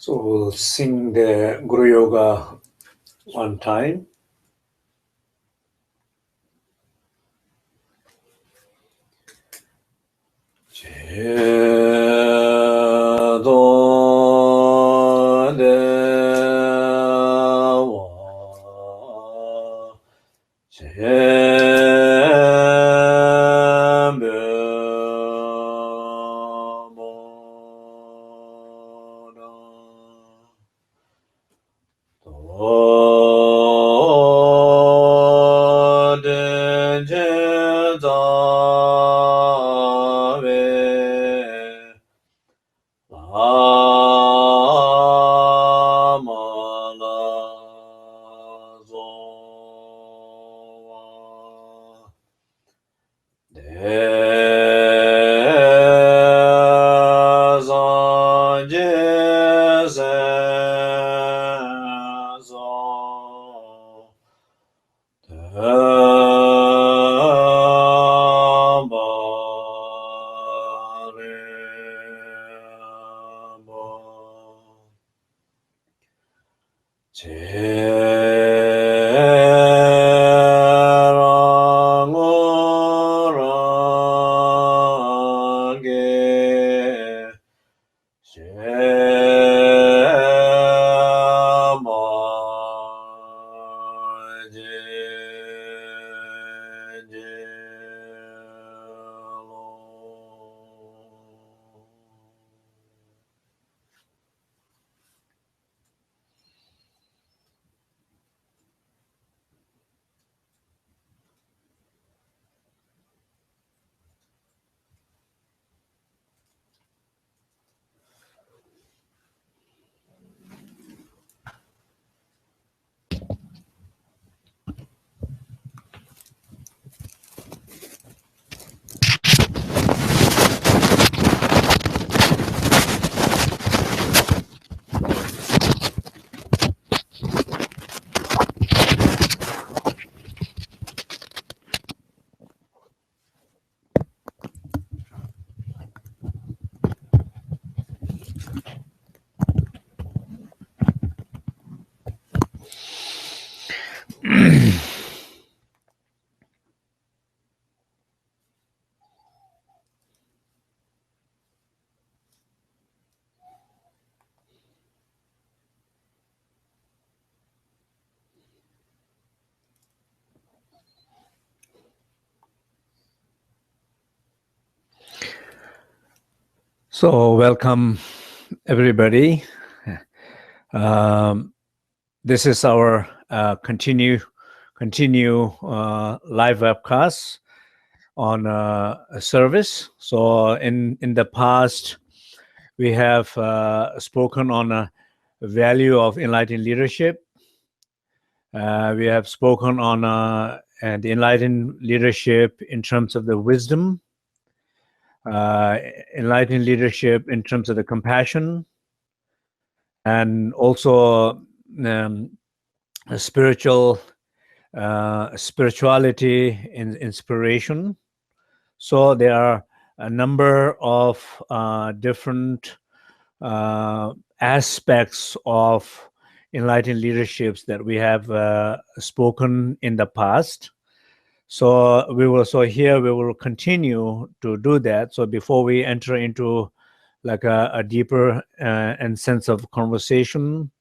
So we'll sing the Guru Yoga one time. So welcome everybody. This is our continue live webcast on a service. So in the past, we have spoken on a value of enlightened leadership. We have spoken on the enlightened leadership in terms of the wisdom, enlightened leadership in terms of the compassion, and also a spirituality in inspiration. So there are a number of different aspects of enlightened leaderships that we have spoken in the past. So here we will continue to do that. So before we enter into like a deeper and sense of conversation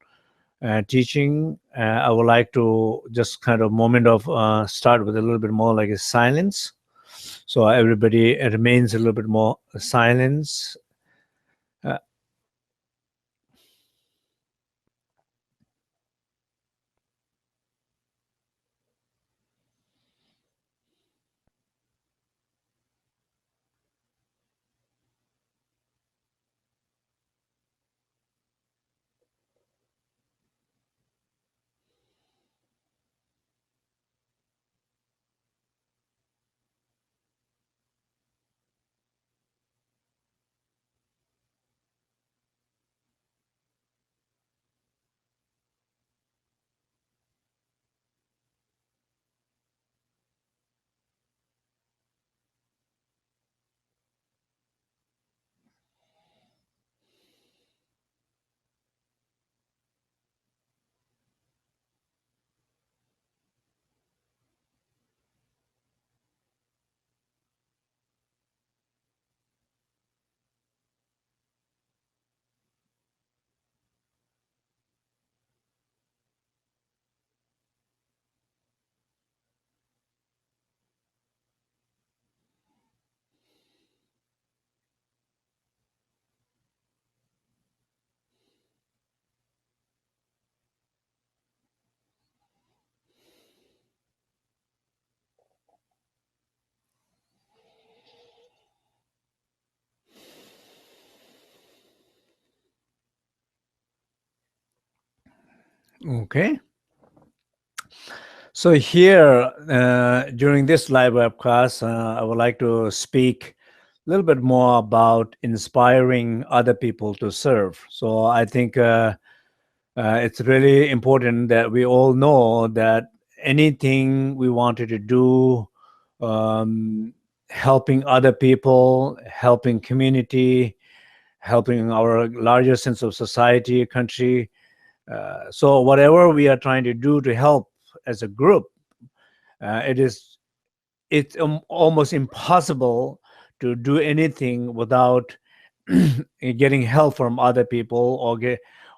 teaching, I would like to just kind of moment of start with a little bit more like a silence. So everybody remains a little bit more silence. Okay. So here, during this live webcast, I would like to speak a little bit more about inspiring other people to serve. So I think it's really important that we all know that anything we wanted to do, helping other people, helping community, helping our larger sense of society, country. So whatever we are trying to do to help as a group, it's almost impossible to do anything without getting help from other people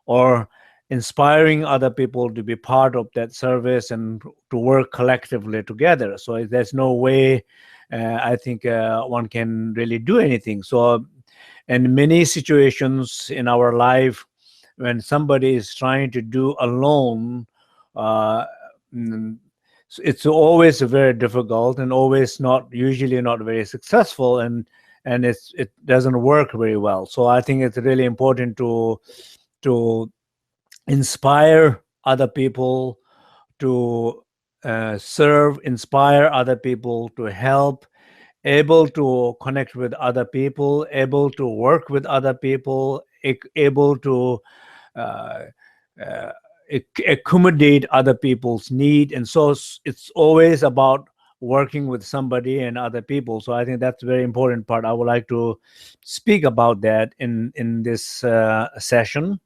or inspiring other people to be part of that service and to work collectively together. So there's no way I think one can really do anything. So in many situations in our life, when somebody is trying to do alone, uh, it's always very difficult and always usually not very successful, and it doesn't work very well. So I think it's really important to inspire other people to serve, inspire other people to help, able to connect with other people, able to work with other people, able to uh, uh, accommodate other people's need. And so it's always about working with somebody and other people. So I think that's a very important part. I would like to speak about that in this session.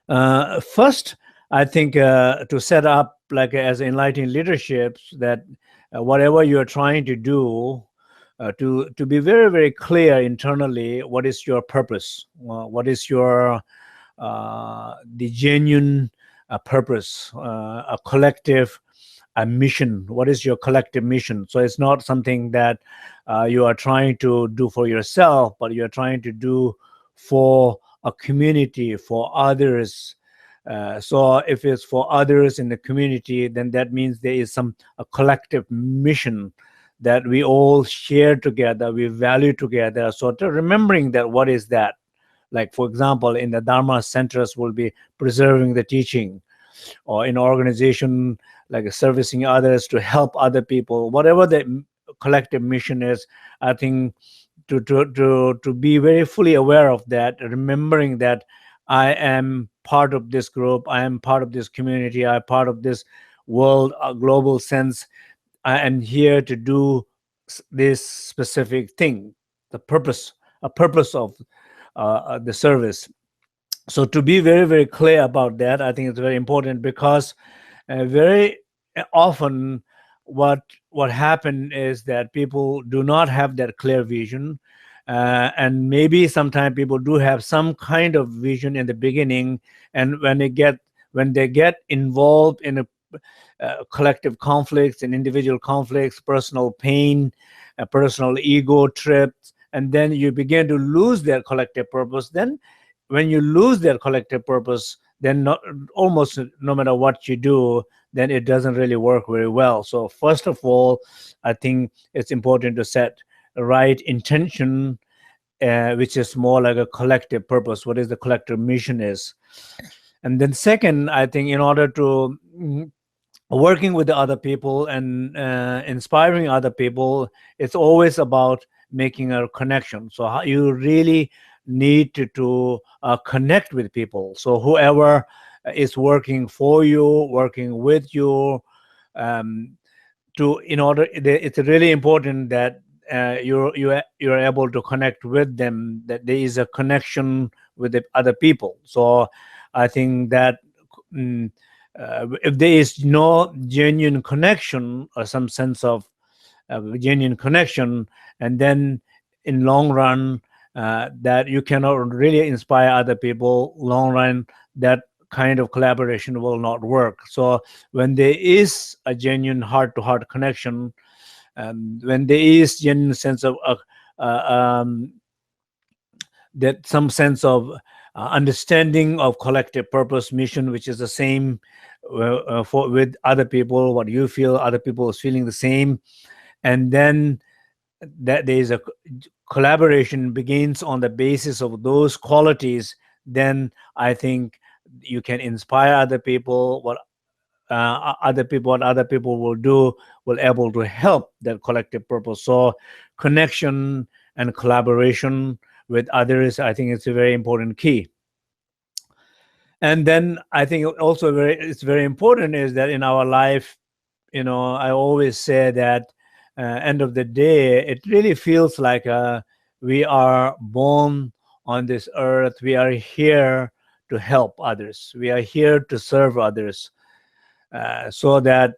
First, I think to set up like as enlightened leaderships that whatever you're trying to do, to be very, very clear internally, what is your purpose? What is your the genuine purpose, a collective a mission? What is your collective mission? So it's not something that you are trying to do for yourself, but you're trying to do for a community, for others. So if it's for others in the community, then that means there is a collective mission that we all share together, we value together. So to remembering that, what is that? Like, for example, in the Dharma centers, will be preserving the teaching, or in organization like servicing others to help other people, whatever the collective mission is. I think to be very fully aware of that, remembering that I am part of this group, I am part of this community, I am part of this world, a global sense. I am here to do this specific thing, the purpose, a purpose of the service. So to be very, very clear about that, I think it's very important, because very often what happened is that people do not have that clear vision, and maybe sometimes people do have some kind of vision in the beginning, and when they get involved in a collective conflicts and individual conflicts, personal pain, personal ego trips, and then you begin to lose their collective purpose. Then when you lose their collective purpose, then almost no matter what you do, then it doesn't really work very well. So first of all, I think it's important to set the right intention, which is more like a collective purpose. What is the collective mission is? And then second, I think in order to working with the other people and inspiring other people, it's always about making a connection. So how you really need to connect with people. So whoever is working for you, working with you, it's really important that you're able to connect with them, that there is a connection with the other people. So I think that if there is no genuine connection or some sense of genuine connection, and then in long run, that you cannot really inspire other people, long run, that kind of collaboration will not work. So when there is a genuine heart-to-heart connection, when there is genuine sense of that some sense of understanding of collective purpose, mission, which is the same with other people, what you feel, other people is feeling the same, and then that there is a collaboration begins on the basis of those qualities, then I think you can inspire other people, what other people will do will able to help that collective purpose. So connection and collaboration with others, I think it's a very important key. And then I think also it's very important is that in our life, I always say that end of the day, it really feels like we are born on this earth. We are here to help others. We are here to serve others. So that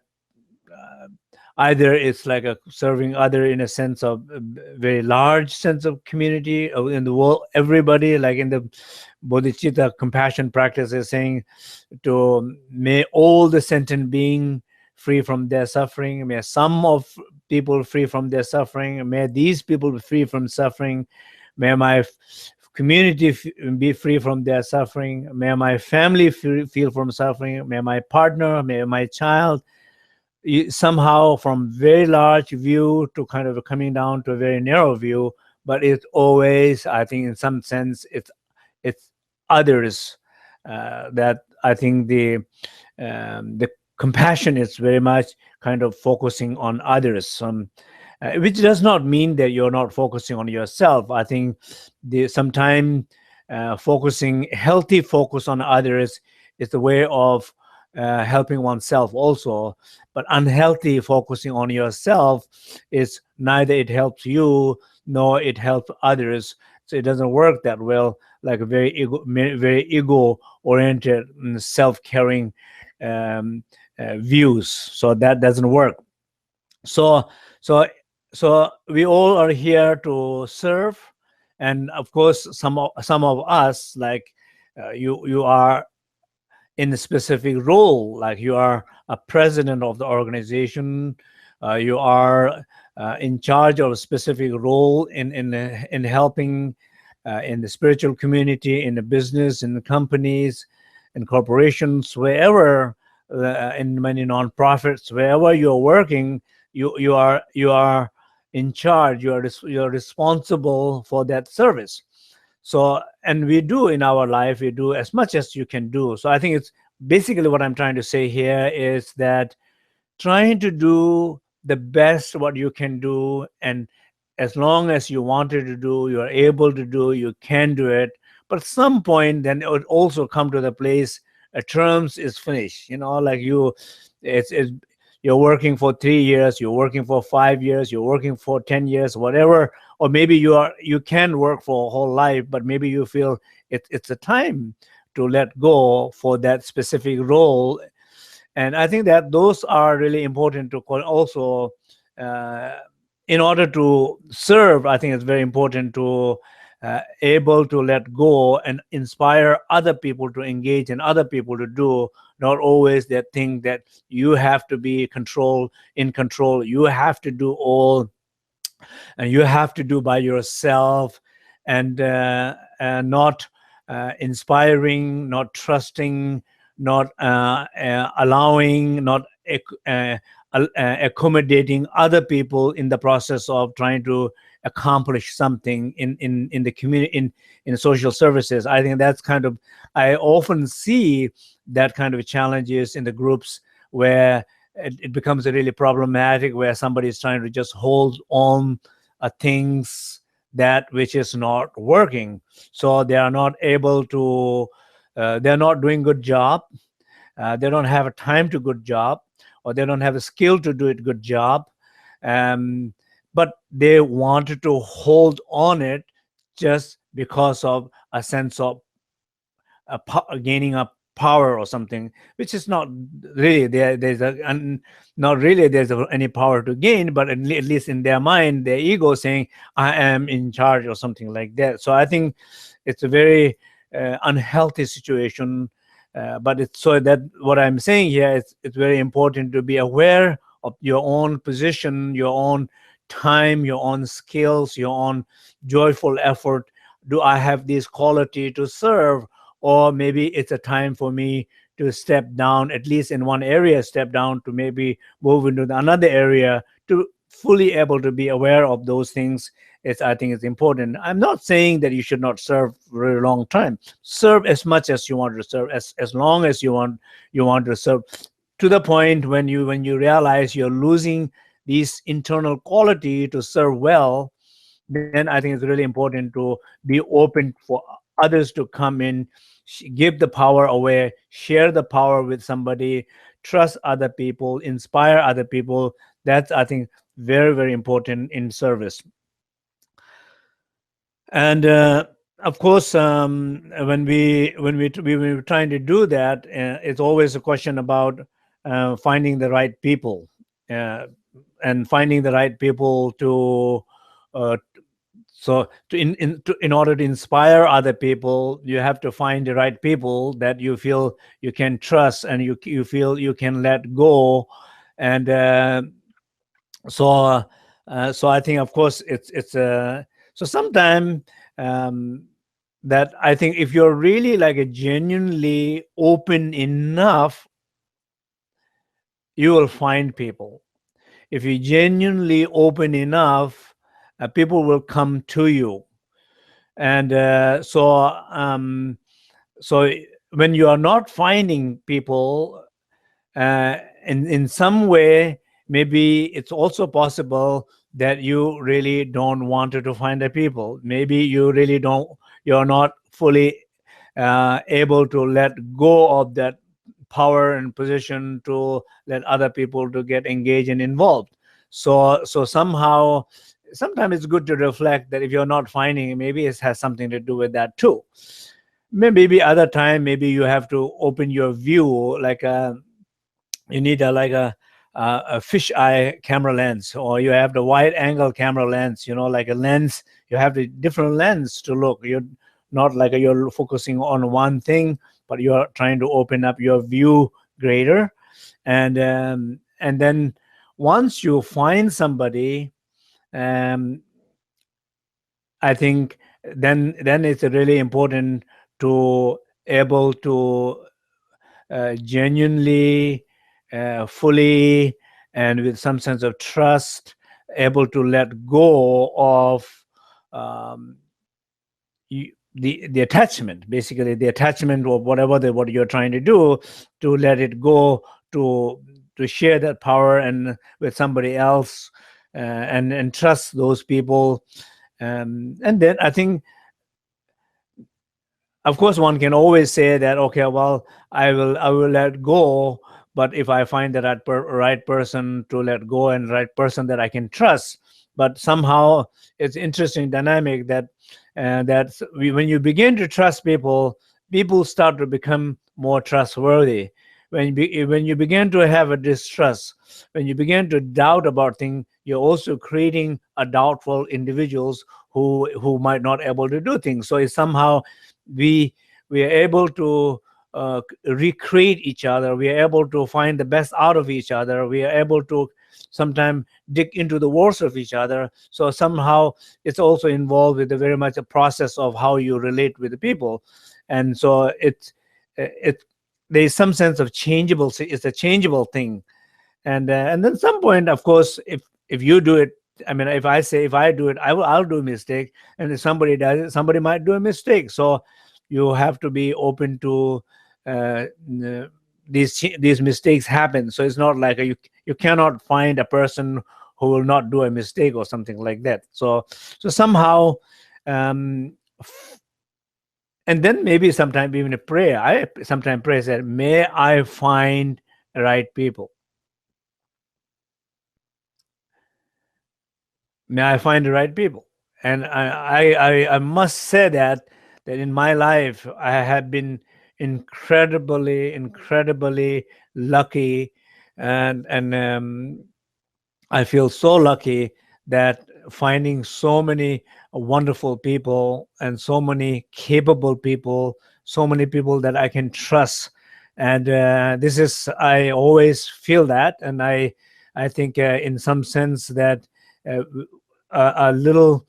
either it's like a serving other in a sense of a very large sense of community in the world, everybody, like in the bodhicitta compassion practice is saying to may all the sentient being free from their suffering, may some of people free from their suffering, may these people be free from suffering, may my community be free from their suffering, may my family feel from suffering, may my partner, may my child, somehow from very large view to kind of coming down to a very narrow view. But it's always, I think in some sense, it's others that I think the compassion is very much kind of focusing on others, which does not mean that you're not focusing on yourself. I think sometimes healthy focus on others is the way of helping oneself also. But unhealthy focusing on yourself is neither it helps you nor it helps others. So it doesn't work that well, like a very ego-oriented, self-caring views. So that doesn't work. So we all are here to serve, and of course, some of us, like you are in a specific role, like you are a president of the organization, you are in charge of a specific role in helping in the spiritual community, in the business, in the companies, in corporations, wherever, in many nonprofits, wherever you're working, you are in charge. You're responsible for that service. So, and we do in our life, we do as much as you can do. So I think it's basically what I'm trying to say here is that trying to do the best what you can do, and as long as you wanted to do, you're able to do, you can do it. But at some point, then it would also come to the place a terms is finished. Like you're working for 3 years, you're working for 5 years, you're working for 10 years, whatever. Or maybe you can work for a whole life, but maybe you feel it's a time to let go for that specific role. And I think that those are really important to also, in order to serve, I think it's very important to able to let go and inspire other people to engage and other people to do, not always that thing that you have to be in control, you have to do all, and you have to do by yourself, and not inspiring, not trusting, not allowing, not accommodating other people in the process of trying to accomplish something in the community, in social services. I think that's kind of, I often see that kind of challenges in the groups where it becomes really problematic, where somebody is trying to just hold on things that which is not working. So they are not able to, they're not doing good job. They don't have a time to good job, or they don't have a skill to do it good job. But they wanted to hold on it just because of a sense of gaining a power or something, which is not really there's any power to gain, but at least in their mind, their ego saying I am in charge or something like that. So I think it's a very unhealthy situation. But it's so that what I'm saying here, it's very important to be aware of your own position, your own time, your own skills, your own joyful effort. Do I have this quality to serve? Or maybe it's a time for me to step down, at least in one area, step down to maybe move into another area to fully able to be aware of those things, I think it's important. I'm not saying that you should not serve for a very long time. Serve as much as you want to serve, as long as you want to serve, to the point when you realize you're losing these internal quality to serve well. Then I think it's really important to be open for others to come in, give the power away, share the power with somebody, trust other people, inspire other people. That's, I think, very, very important in service. And of course, when we were trying to do that, it's always a question about finding the right people, and finding the right people to so in order to inspire other people, you have to find the right people that you feel you can trust and you feel you can let go. And so I think, of course, it's so sometimes that I think if you're really like a genuinely open enough, you will find people. If you're genuinely open enough, people will come to you. And so when you are not finding people, in some way, maybe it's also possible that you really don't want to find the people. Maybe you're not fully able to let go of that power and position to let other people to get engaged and involved. So sometimes it's good to reflect that if you're not finding, maybe it has something to do with that too. Maybe other time, maybe you have to open your view, like you need a fisheye camera lens, or you have the wide angle camera lens, like a lens. You have the different lens to look. You're not like you're focusing on one thing, but you're trying to open up your view greater. And then once you find somebody, I think then it's really important to able to genuinely, fully, and with some sense of trust, able to let go of the attachment, basically the attachment of what you're trying to do, to let it go, to share that power and with somebody else, and trust those people. And then I think, of course, one can always say that, okay, well, I will let go, but if I find the right person to let go and right person that I can trust. But somehow it's interesting dynamic that when you begin to trust people, people start to become more trustworthy. When you begin to have a distrust, when you begin to doubt about things, you're also creating a doubtful individuals who might not able to do things. So it's somehow we are able to recreate each other. We are able to find the best out of each other. We are able to sometimes dig into the worst of each other. So somehow it's also involved with very much a process of how you relate with the people. And so there's some sense of changeable. It's a changeable thing. And then some point, of course, if you do it, I mean, if I do it, I'll do a mistake. And if somebody does it, somebody might do a mistake. So you have to be open to these mistakes happen. So it's not like you cannot find a person who will not do a mistake or something like that. So somehow, and then maybe sometimes even a prayer. I sometimes pray that, may I find the right people. May I find the right people. And I must say that in my life, I have been incredibly lucky, and I feel so lucky that finding so many wonderful people and so many capable people, so many people that I can trust. And I always feel that. And I think in some sense that a little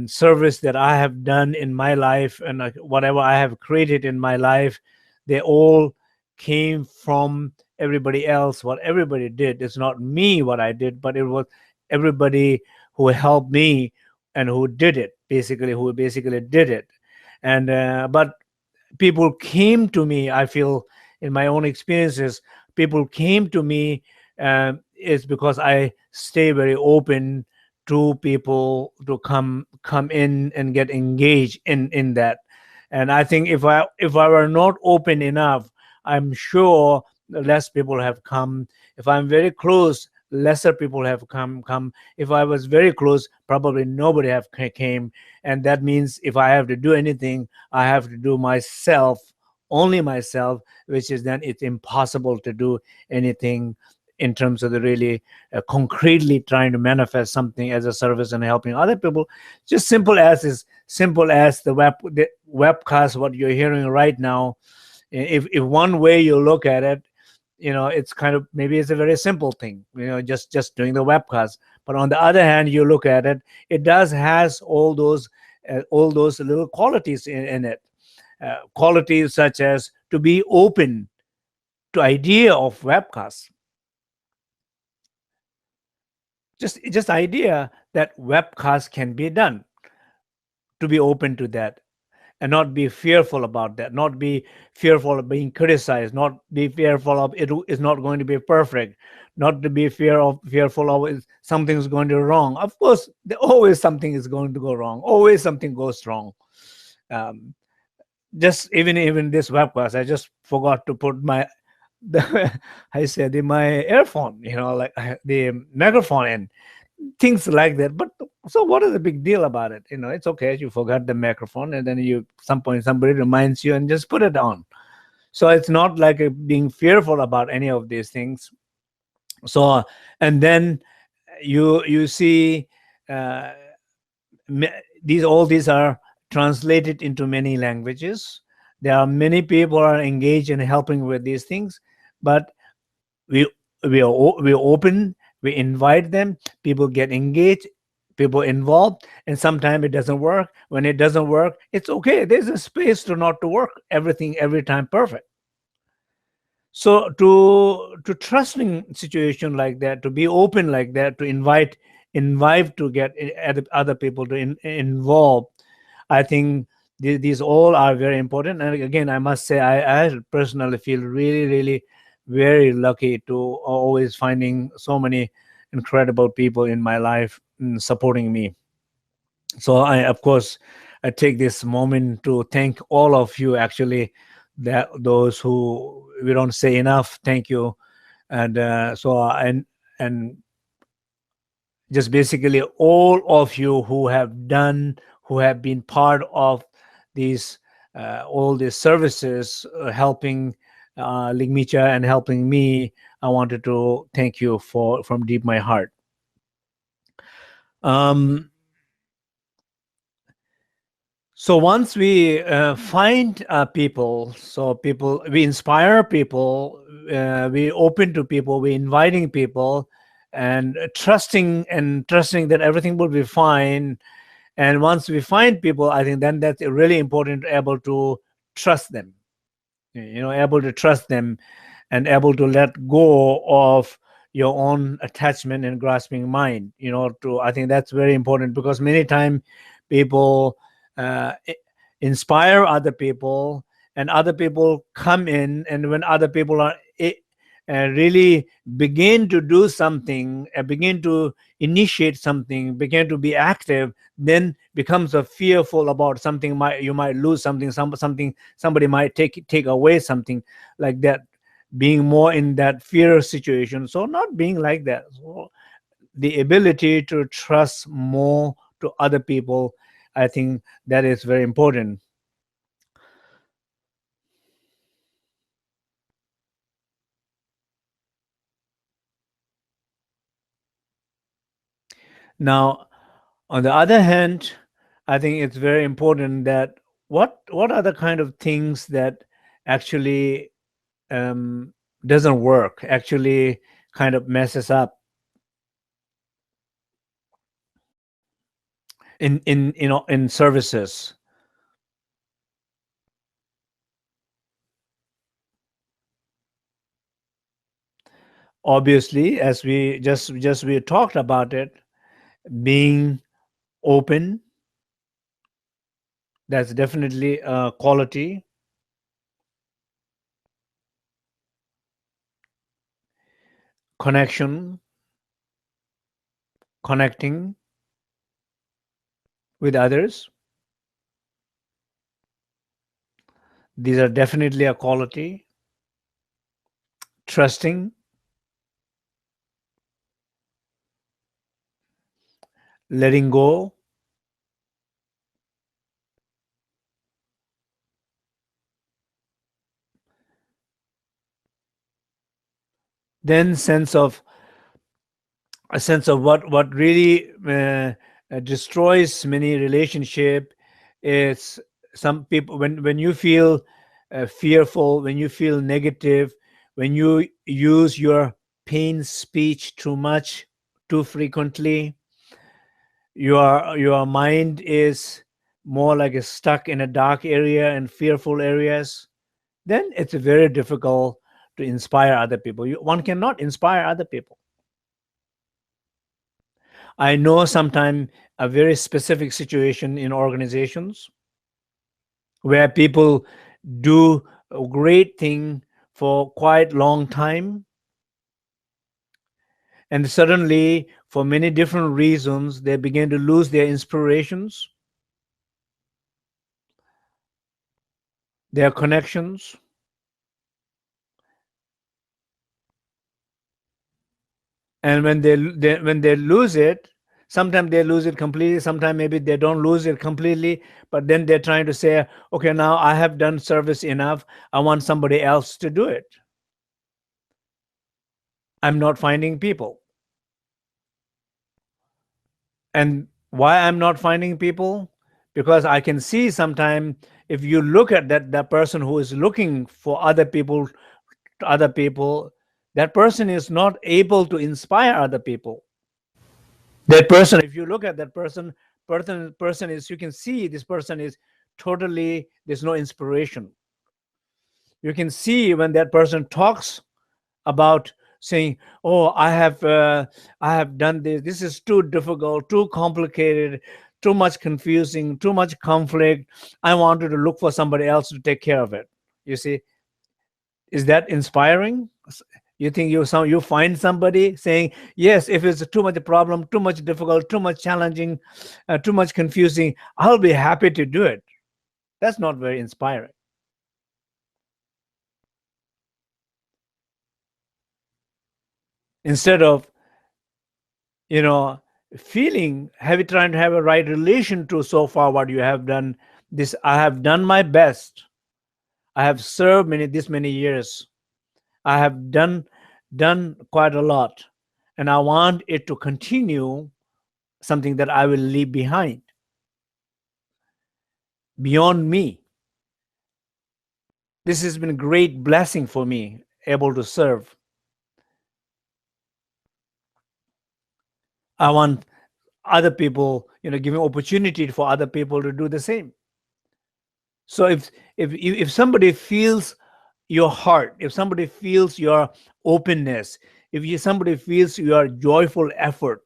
service that I have done in my life, and whatever I have created in my life, they all came from everybody else. What everybody did, it's not me what I did, but it was everybody who helped me and who did it, who basically did it. And but people came to me, I feel, in my own experiences, people came to me is because I stay very open to people to come in and get engaged in that. And I think if I were not open enough, I'm sure less people have come. If I'm very close, lesser people have come. If I was very close, probably nobody have came. And that means if I have to do anything, I have to do myself, only myself, which is then it's impossible to do anything in terms of the really concretely trying to manifest something as a service and helping other people. Just simple as the webcast, what you're hearing right now. If one way you look at it, it's kind of, maybe it's a very simple thing, just doing the webcast. But on the other hand, you look at it, it does has all those little qualities in it, qualities such as to be open to idea of webcasts, just idea that webcast can be done, to be open to that, and not be fearful about that, not be fearful of being criticized, not be fearful of it is not going to be perfect, not to be fearful of something's going to wrong. Of course, always something is going to go wrong, always something goes wrong. Just even this webcast, I just forgot to put I said my earphone, like the microphone in, things like that. But so what is the big deal about it? It's okay, you forgot the microphone, and then some point somebody reminds you and just put it on. So it's not like being fearful about any of these things. So, and then you see uh, all these are translated into many languages. There are many people are engaged in helping with these things, but we we open, we invite them, people get engaged, people involved, and sometimes it doesn't work. When it doesn't work, it's okay, there's a space to not to work everything every time perfect. So to trusting situation like that, to be open like that, to invite to get other people to involve, I think these all are very important. And again, I must say, I personally feel really, really very lucky to always finding so many incredible people in my life supporting me. So of course, I take this moment to thank all of you, actually, that those who we don't say enough, thank you. And and just basically all of you who have been part of these all these services, helping Ligmincha and helping me. I wanted to thank you from deep my heart. So once we find people, we inspire people, we open to people, we inviting people, and trusting that everything will be fine. And once we find people, I think then that's really important, able to trust them, able to trust them, and able to let go of your own attachment and grasping mind. I think that's very important, because many times people inspire other people, and other people come in, and when other people are really begin to do something, begin to initiate something, begin to be active, then becomes a fearful about something, you might lose something, somebody might take away something, like that, being more in that fear situation. So not being like that. So the ability to trust more to other people, I think that is very important. Now, on the other hand, I think it's very important that what are the kind of things that actually doesn't work, actually kind of messes up in services. Obviously, as we talked about it, being open, that's definitely a quality. Connection, connecting with others, these are definitely a quality. Trusting, letting go, then a sense of what really destroys many relationship is some people when you feel fearful, when you feel negative, when you use your pain speech too much, too frequently, your mind is more like it's stuck in a dark area and fearful areas, then it's very difficult to inspire other people. One cannot inspire other people. I know sometimes a very specific situation in organizations where people do a great thing for quite long time, and suddenly, for many different reasons, they begin to lose their inspirations, their connections, and when they lose it, sometimes they lose it completely, sometimes maybe they don't lose it completely, but then they're trying to say, okay, now I have done service enough, I want somebody else to do it. I'm not finding people. And why I'm not finding people? Because I can see sometime, if you look at that person who is looking for other people, that person is not able to inspire other people. That person, if you look at that person is, you can see this person is totally, there's no inspiration. You can see when that person talks about saying, oh, I have done this is too difficult, too complicated, too much confusing, too much conflict, I wanted to look for somebody else to take care of it. You see, is that inspiring? You think you find somebody saying, yes, if it's too much a problem, too much difficult, too much challenging, too much confusing, I'll be happy to do it. That's not very inspiring. Instead of, you know, feeling, have you trying to have a right relation to so far what you have done, this, I have done my best, I have served many years, I have done quite a lot, and I want it to continue, something that I will leave behind beyond me. This has been a great blessing for me, able to serve. I want other people, giving opportunity for other people to do the same. So if somebody feels your heart, if somebody feels your openness, somebody feels your joyful effort,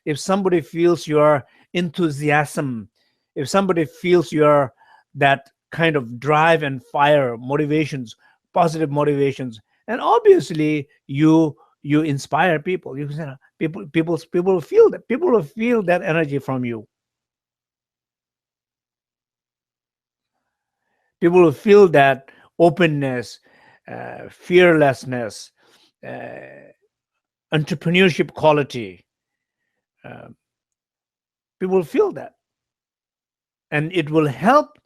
if somebody feels your enthusiasm, if somebody feels your that kind of drive and fire, motivations, positive motivations, and obviously you inspire people. You can say people will feel that, people will feel that energy from you. People will feel that openness, fearlessness, uh, entrepreneurship quality. Uh, People will feel that. And it will help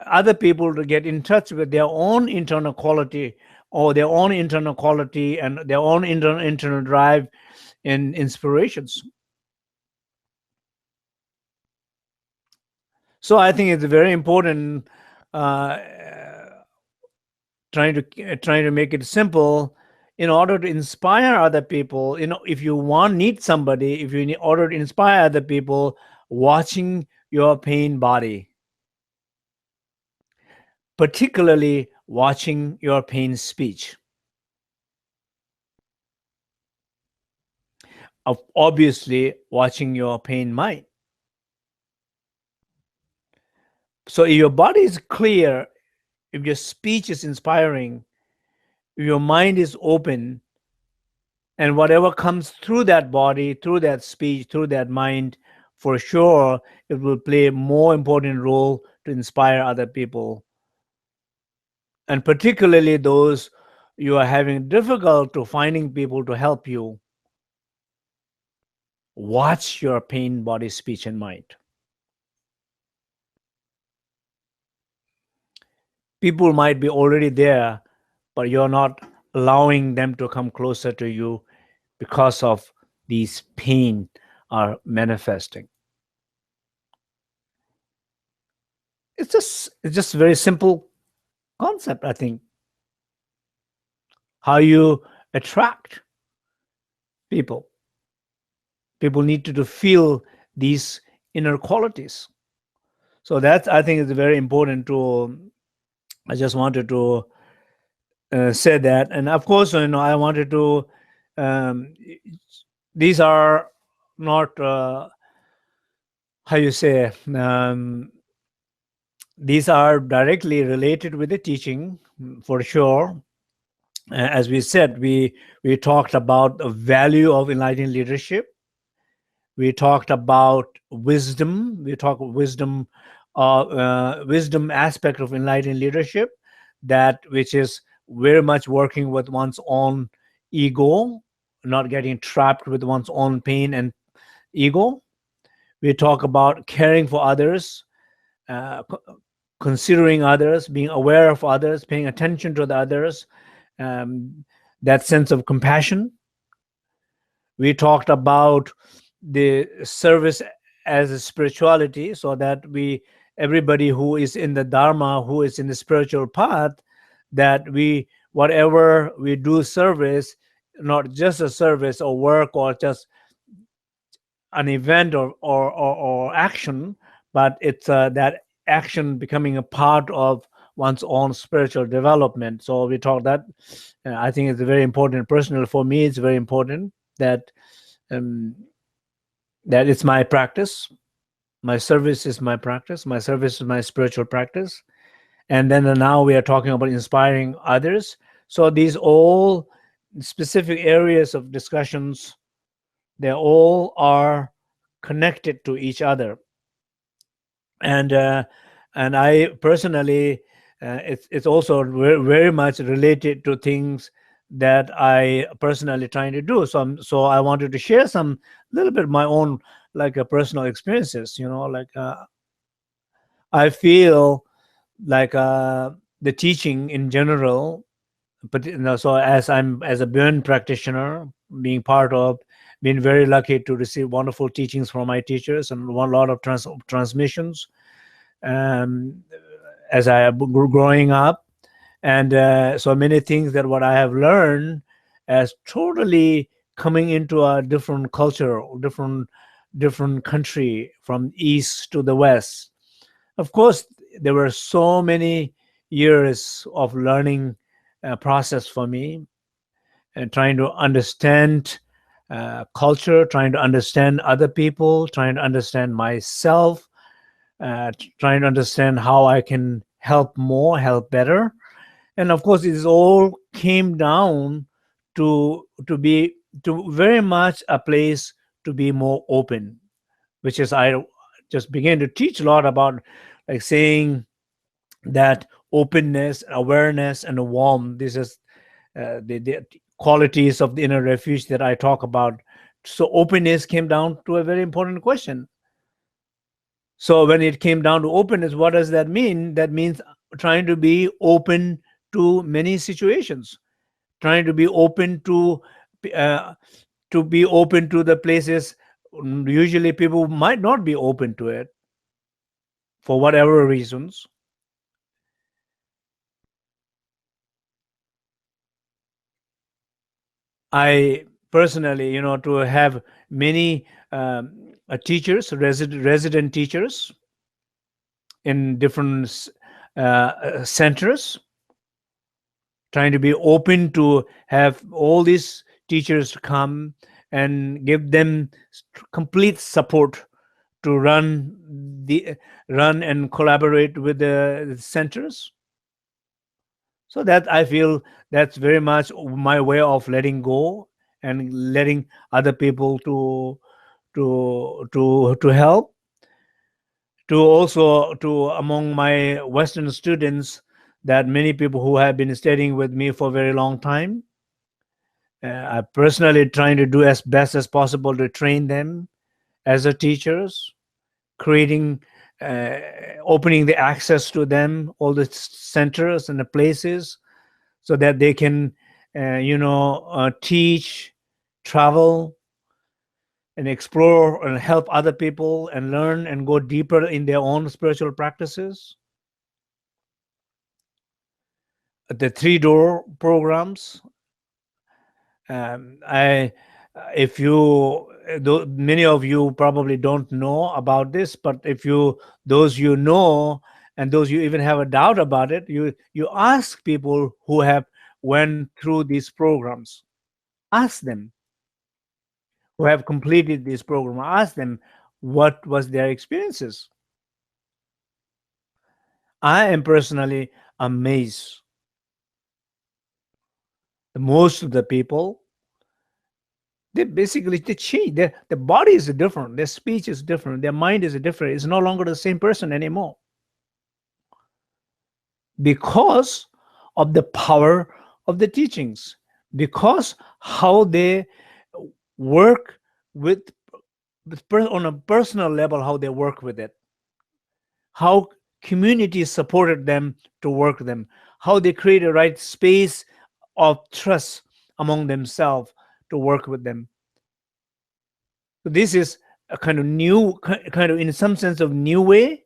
other people to get in touch with their own internal quality, or their own internal quality and their own internal drive and inspirations. So I think it's very important, uh, trying to make it simple in order to inspire other people. If you need somebody, if you need order to inspire other people, watching your pain body, particularly watching your pain speech. of obviously watching your pain mind. So if your body is clear, if your speech is inspiring, if your mind is open, and whatever comes through that body, through that speech, through that mind, for sure, it will play a more important role to inspire other people. And particularly those you are having difficult to finding people to help you. Watch your pain, body, speech, and mind. People might be already there, but you're not allowing them to come closer to you because of these pain are manifesting. It's just a very simple concept, I think. How you attract people. People need to feel these inner qualities. So that, I think, is very important to. I just wanted to say that, and of course, I wanted to. These are not how you say. These are directly related with the teaching, for sure. As we said, we talked about the value of enlightened leadership. We talked about wisdom. We talked wisdom, wisdom aspect of enlightened leadership, that which is very much working with one's own ego, not getting trapped with one's own pain and ego. We talk about caring for others, considering others, being aware of others, paying attention to the others, that sense of compassion. We talked about the service as a spirituality, so that everybody who is in the Dharma, who is in the spiritual path, that whatever we do service, not just a service or work or just an event or action, but it's that action becoming a part of one's own spiritual development. So we talk that I think it's very important. Personally, for me, it's very important that that it's my practice. My service is my practice. My service is my spiritual practice. And then now we are talking about inspiring others. So these all specific areas of discussions, they all are connected to each other. And I personally, it's also very much related to things that I personally trying to do. So I wanted to share some little bit of my own personal experiences. I feel like the teaching in general, but so as a burn practitioner, being very lucky to receive wonderful teachings from my teachers and a lot of transmissions as I growing up, and so many things that what I have learned as totally coming into a different culture, different country, from east to the west. Of course, there were so many years of learning process for me, and trying to understand culture, trying to understand other people, trying to understand myself, trying to understand how I can help more, help better. And of course, it all came down to very much a place to be more open, which is I just began to teach a lot about, like saying that openness, awareness, and a warmth. This is the qualities of the inner refuge that I talk about. So openness came down to a very important question. So when it came down to openness, what does that mean? That means trying to be open to many situations, trying to be open to be open to the places usually people might not be open to it for whatever reasons. I personally, to have many teachers, resident teachers in different centers, trying to be open to have all these teachers come and give them complete support to run and collaborate with the centers. So that I feel that's very much my way of letting go and letting other people to help. To also to among my Western students, that many people who have been studying with me for a very long time, I personally trying to do as best as possible to train them as a teachers, creating, opening the access to them, all the centers and the places, so that they can, teach, travel, and explore and help other people and learn and go deeper in their own spiritual practices. The three door programs, I if you many of you probably don't know about this, but if you those you know and those you even have a doubt about it, you ask people who have went through these programs. Ask them who have completed this program. Ask them what was their experiences. I am personally amazed. Most of the people, they basically they change. Their body is different. Their speech is different. Their mind is different. It's no longer the same person anymore because of the power of the teachings. Because how they work with on a personal level, how they work with it, how community supported them to work them, how they create a right space of trust among themselves to work with them. So this is a kind of new, kind of in some sense of new way,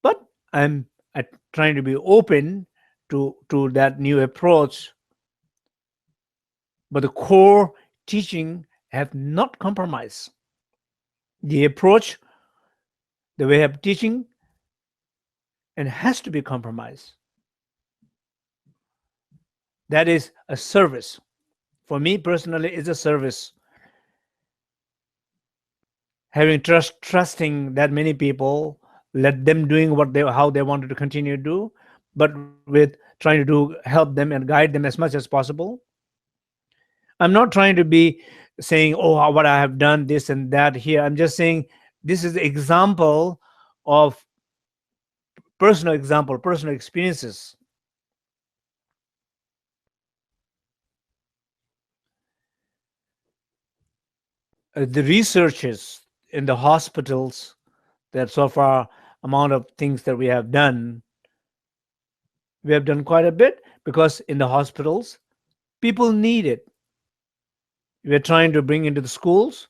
but I'm trying to be open to that new approach. But the core teaching have not compromised. The approach, the way of teaching, and has to be compromised. That is a service. For me personally, it's a service. Having trusting that many people, let them doing how they wanted to continue to do, but with trying to help them and guide them as much as possible. I'm not trying to be saying, oh, what I have done this and that here. I'm just saying this is an example of personal experiences. The researches in the hospitals, that so far amount of things that we have done quite a bit, because in the hospitals people need it. We're trying to bring into the schools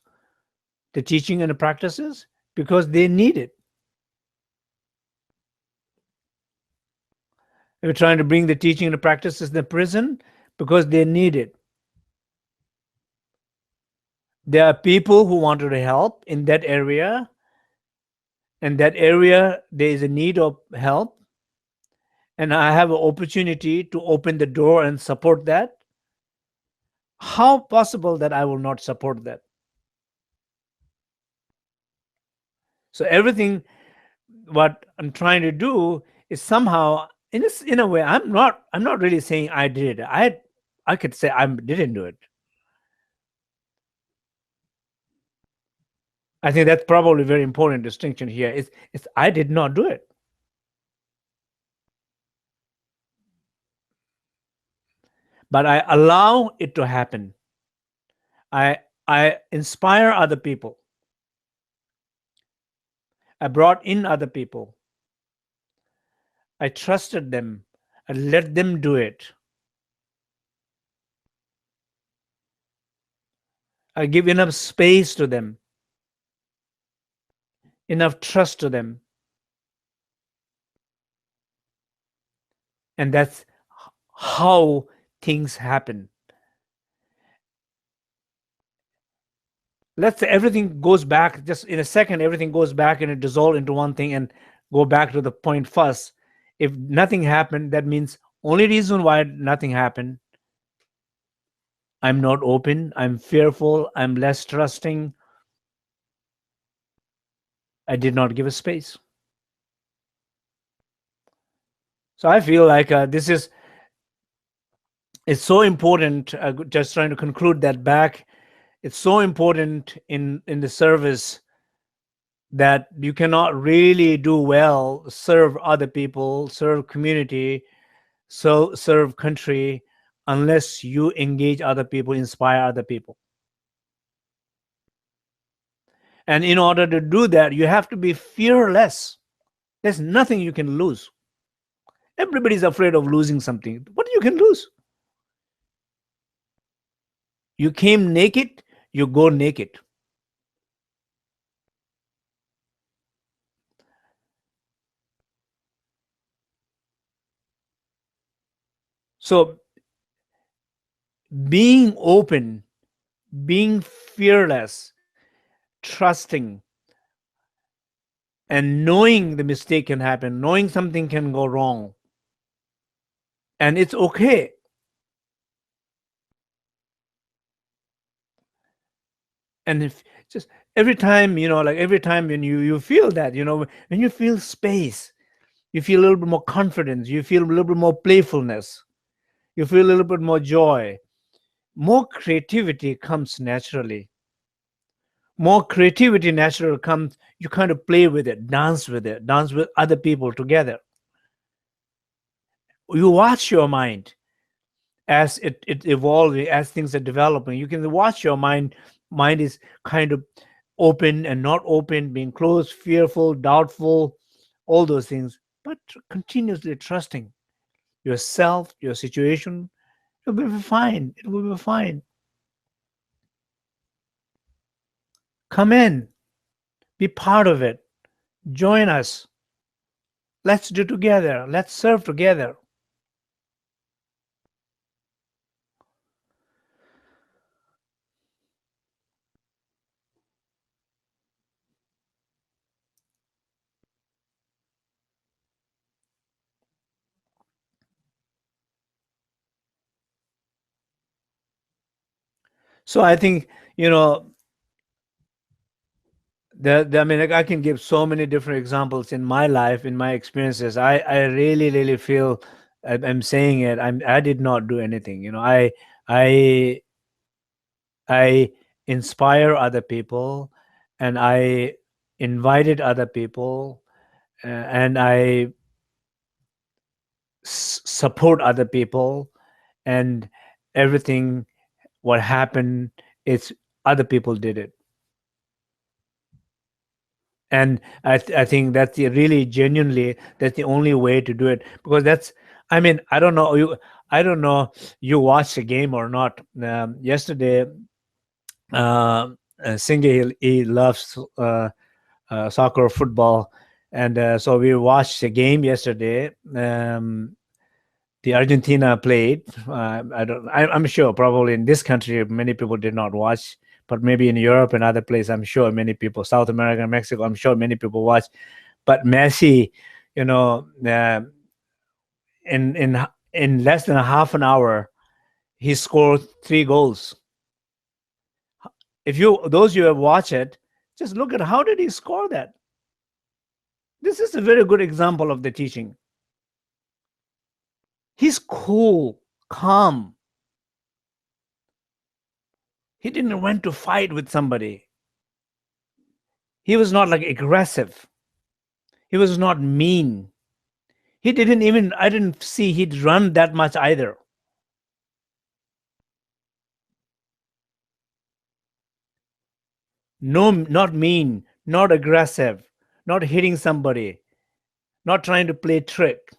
the teaching and the practices because they need it. We're trying to bring the teaching and the practices in the prison because they need it. There are people who wanted to help in that area, and that area there is a need of help, and I have an opportunity to open the door and support that. How possible that I will not support that? So everything what I'm trying to do is somehow in a way, I'm not really saying I did it. I could say I didn't do it. I think that's probably a very important distinction here. It's I did not do it. But I allow it to happen. I inspire other people. I brought in other people. I trusted them. I let them do it. I give enough space to them, enough trust to them. And that's how things happen. Let's say everything goes back, just in a second, everything goes back and it dissolves into one thing and go back to the point first. If nothing happened, that means only reason why nothing happened I'm not open, I'm fearful, I'm less trusting. I did not give a space. So I feel like it's so important. Just trying to conclude that back. It's so important in the service that you cannot really do well, serve other people, serve community, so serve country, unless you engage other people, inspire other people. And in order to do that, you have to be fearless. There's nothing you can lose. Everybody's afraid of losing something. What you can lose? You came naked, you go naked. So being open, being fearless, trusting, and knowing the mistake can happen, knowing something can go wrong, and it's okay. And if just every time, like every time when you feel that, when you feel space, you feel a little bit more confidence, you feel a little bit more playfulness, you feel a little bit more joy, more creativity comes naturally. More creativity naturally comes, you kind of play with it, dance with other people together. You watch your mind as it evolves, as things are developing. You can watch your mind is kind of open and not open, being closed, fearful, doubtful, all those things, but continuously trusting yourself, your situation. It will be fine. It will be fine. Come in, be part of it, join us. Let's do together. Let's serve together. So I think, I mean, like, I can give so many different examples in my life, in my experiences. I really, really feel I'm saying it. I did not do anything. I I inspire other people, and I invited other people, and I support other people, and everything what happened, it's other people did it. And I think that's really genuinely, that's the only way to do it, because that's, I mean, I don't know you watched the game or not. Yesterday, Singh, he loves soccer, football, and so we watched the game yesterday. The Argentina played. I'm sure probably in this country many people did not watch, but maybe in Europe and other places, I'm sure many people, South America, Mexico, I'm sure many people watch. But Messi, in less than a half an hour, he scored 3 goals. If those you have watched it, just look at how did he score that. This is a very good example of the teaching. He's cool, calm. He didn't went to fight with somebody. He was not like aggressive. He was not mean. I didn't see he'd run that much either. No, not mean, not aggressive, not hitting somebody, not trying to play trick,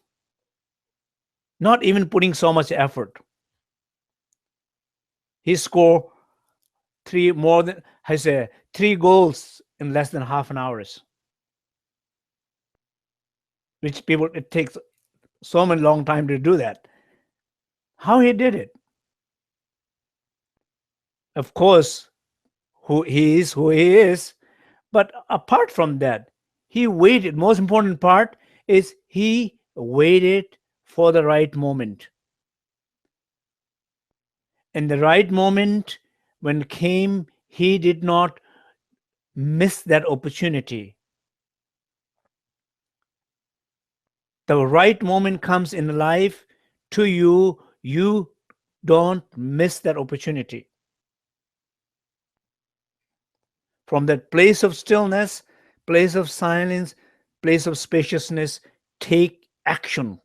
not even putting so much effort. He scored 3 goals in less than half an hour, which it takes so many long time to do that. How he did it? Of course, who he is. But apart from that, he waited. Most important part is he waited for the right moment. And the right moment when it came, he did not miss that opportunity. The right moment comes in life to you, you don't miss that opportunity. From that place of stillness, place of silence, place of spaciousness, take action.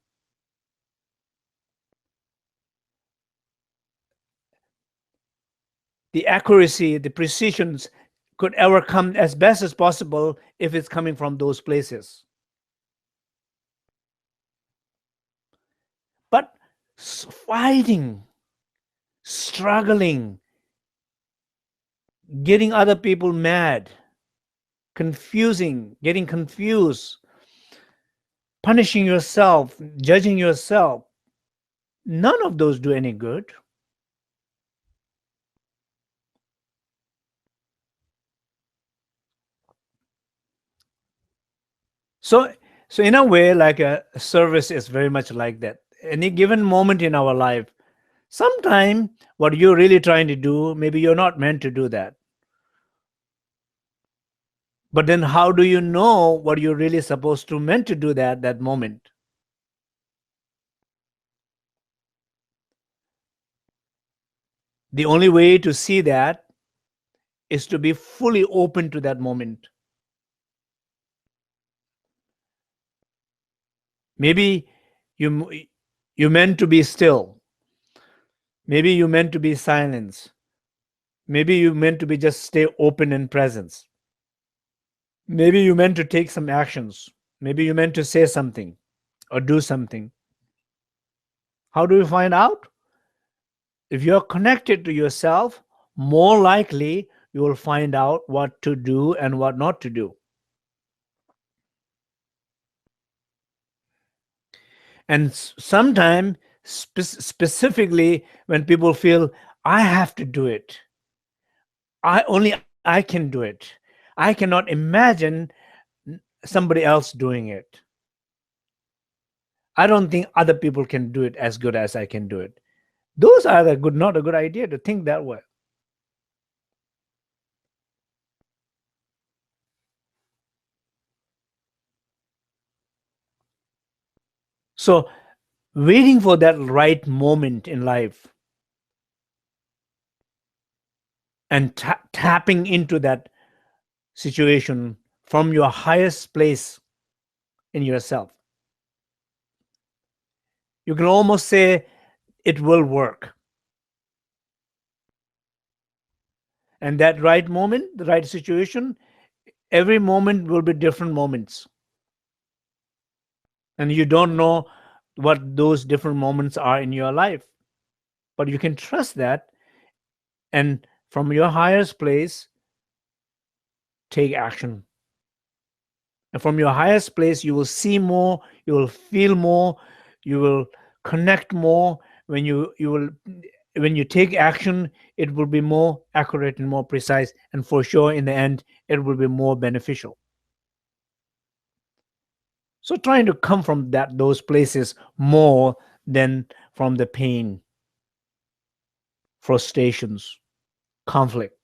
The accuracy, the precisions could ever come as best as possible if it's coming from those places. But fighting, struggling, getting other people mad, getting confused, punishing yourself, judging yourself, none of those do any good. So in a way, like a service is very much like that. Any given moment in our life, sometime what you're really trying to do, maybe you're not meant to do that. But then how do you know what you're really supposed to meant to do that moment? The only way to see that is to be fully open to that moment. Maybe you meant to be still. Maybe you meant to be silence. Maybe you meant to be just stay open in presence. Maybe you meant to take some actions. Maybe you meant to say something or do something. How do you find out? If you're connected to yourself, more likely you will find out what to do and what not to do. And sometimes, specifically when people feel, I have to do it, I can do it, I cannot imagine somebody else doing it, I don't think other people can do it as good as I can do it. Those are not a good idea to think that way. So waiting for that right moment in life and tapping into that situation from your highest place in yourself, you can almost say it will work. And that right moment, the right situation, every moment will be different moments. And you don't know what those different moments are in your life. But you can trust that, and from your highest place, take action. And from your highest place, you will see more, you will feel more, you will connect more. When you take action, it will be more accurate and more precise, and for sure in the end it will be more beneficial. So trying to come from those places more than from the pain, frustrations, conflict.